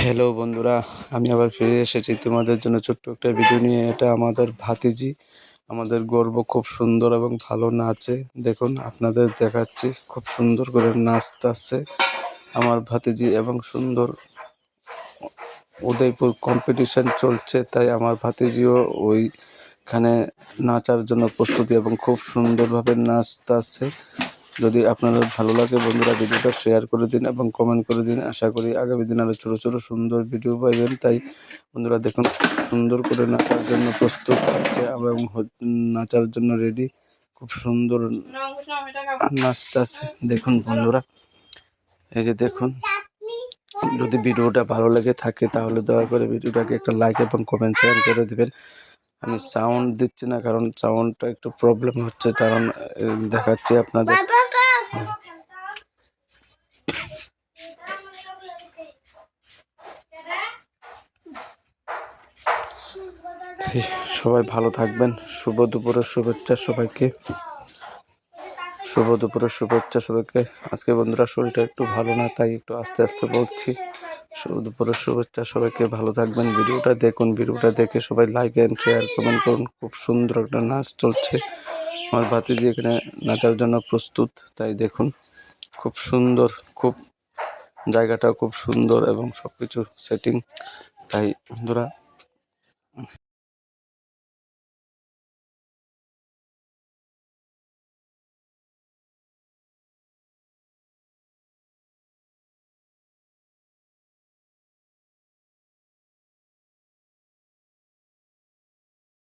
Hello বন্ধুরা, আমি আবার ফিরে এসেছি তোমাদের জন্য ছোট্ট একটা ভিডিও নিয়ে। এটা আমাদের ভাতিজি, আমাদের গর্ব, খুব সুন্দর এবং ভালো নাচে। দেখুন, আপনাদের দেখাচ্ছি, খুব সুন্দর করে নাচতেছে আমার ভাতিজি এবং সুন্দর। উদয়পুর কম্পিটিশন চলছে, তাই আমার ভাতিজিও ওইখানে নাচার জন্য প্রস্তুতি এবং খুব সুন্দরভাবে নাচতেছে। যদি আপনাদের ভালো লাগে বন্ধুরা, ভিডিওটা শেয়ার করে দিন এবং কমেন্ট করে দিন। আশা করি আগামী দিন আরও ছোটো ছোটো সুন্দর ভিডিও পাইবেন। তাই বন্ধুরা দেখুন, সুন্দর করে নাচার জন্য প্রস্তুত হচ্ছে এবং নাচার জন্য রেডি। খুব সুন্দর নাচতেছে দেখুন বন্ধুরা, এই যে দেখুন। যদি ভিডিওটা ভালো লেগে থাকে তাহলে দয়া করে ভিডিওটাকে একটা লাইক এবং কমেন্ট শেয়ার করে দিবেন। আমি সাউন্ড দিচ্ছি না, কারণ সাউন্ডটা একটু প্রবলেম হচ্ছে, কারণ দেখাচ্ছি আপনাদের। সবাই ভালো থাকবেন। শুভ দুপুরের শুভেচ্ছা সবাইকে। শুভ দুপুরের শুভেচ্ছা সবাইকে। আজকে বন্ধুরা শরীরটা একটু ভালো না, তাই একটু আস্তে আস্তে বলছি। শুভ দুপুরের শুভেচ্ছা সবাইকে, ভালো থাকবেন। ভিডিওটা দেখুন, ভিডিওটা দেখে সবাই লাইক এন্ড শেয়ার কমেন্ট করুন। খুব সুন্দর একটা নাচ চলছে, আমার ভাতিজি এখানে নাচার জন্য প্রস্তুত। তাই দেখুন, খুব সুন্দর, খুব জায়গাটা খুব সুন্দর এবং সব কিছু সেটিং। তাই বন্ধুরা